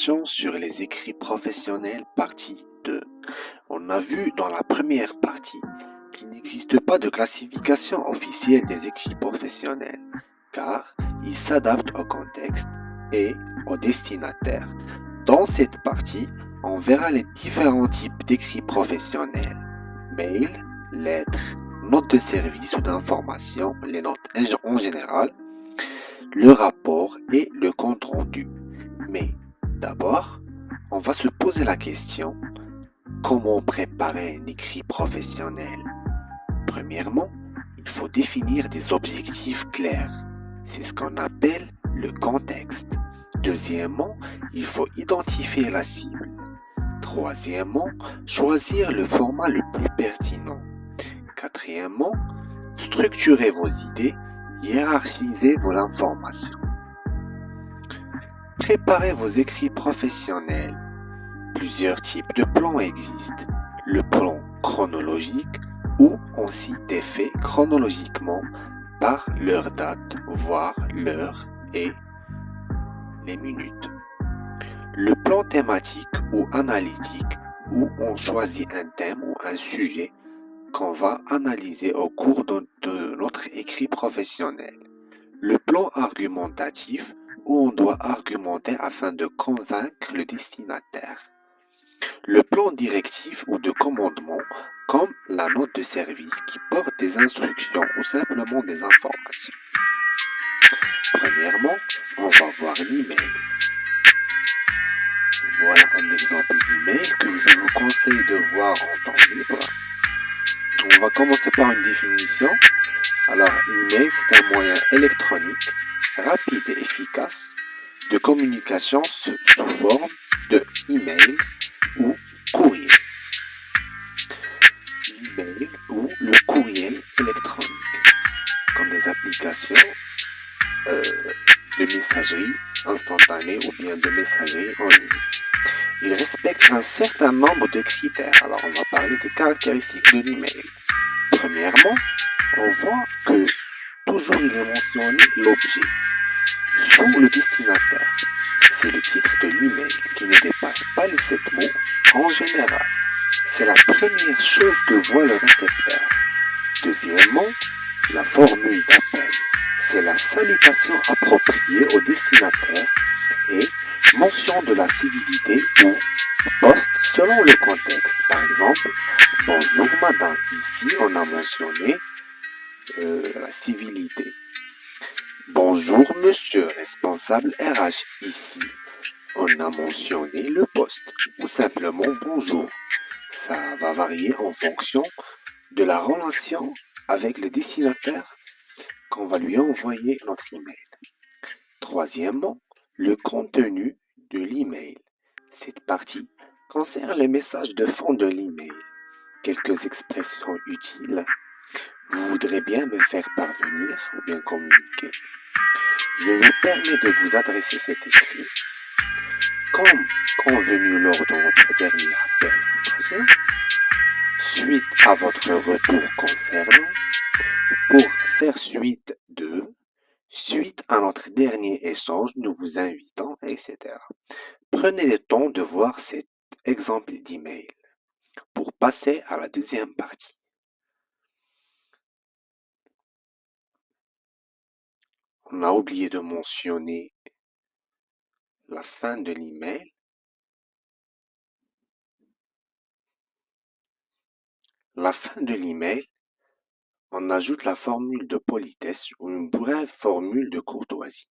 Informations sur les écrits professionnels, partie 2. On a vu dans la première partie qu'il n'existe pas de classification officielle des écrits professionnels, car ils s'adaptent au contexte et au destinataire. Dans cette partie, on verra les différents types d'écrits professionnels: mail, lettres, notes de service ou d'information, les notes en général, le rapport et le compte rendu. Mais d'abord, on va se poser la question: comment préparer un écrit professionnel? Premièrement, il faut définir des objectifs clairs. C'est ce qu'on appelle le contexte. Deuxièmement, il faut identifier la cible. Troisièmement, choisir le format le plus pertinent. Quatrièmement, structurer vos idées, hiérarchiser vos informations. Préparez vos écrits professionnels. Plusieurs types de plans existent. Le plan chronologique, où on cite des faits chronologiquement par leur date, voire l'heure et les minutes. Le plan thématique ou analytique, où on choisit un thème ou un sujet qu'on va analyser au cours de notre écrit professionnel. Le plan argumentatif, où on doit argumenter afin de convaincre le destinataire. Le plan directif ou de commandement, comme la note de service qui porte des instructions ou simplement des informations. Premièrement, on va voir l'email. Voilà un exemple d'email que je vous conseille de voir en temps libre. On va commencer par une définition. Alors, l'email, c'est un moyen électronique, rapide et efficace de communication sous forme de email ou courrier. L'email ou le courriel électronique, comme des applications de messagerie instantanée ou bien de messagerie en ligne. Il respecte un certain nombre de critères. Alors, on va parler des caractéristiques de l'email. Premièrement, on voit que toujours il est mentionné l'objet sous le destinataire. C'est le titre de l'email qui ne dépasse pas les 7 mots en général. C'est la première chose que voit le récepteur. Deuxièmement, la formule d'appel. C'est la salutation appropriée au destinataire et mention de la civilité ou poste selon le contexte. Par exemple, bonjour madame. Ici, on a mentionné la civilité. Bonjour monsieur, responsable RH. Ici, on a mentionné le poste ou simplement bonjour. Ça va varier en fonction de la relation avec le destinataire qu'on va lui envoyer notre email. Troisièmement, le contenu de l'email. Cette partie concerne le message de fond de l'email. Quelques expressions utiles. Vous voudrez bien me faire parvenir ou bien communiquer. Je me permets de vous adresser cet écrit. Comme convenu lors de notre dernier appel entretien, suite à votre retour concernant, pour faire suite à notre dernier échange, nous vous invitons, etc. Prenez le temps de voir cet exemple d'email pour passer à la deuxième partie. On a oublié de mentionner la fin de l'email. La fin de l'email, on ajoute la formule de politesse ou une brève formule de courtoisie.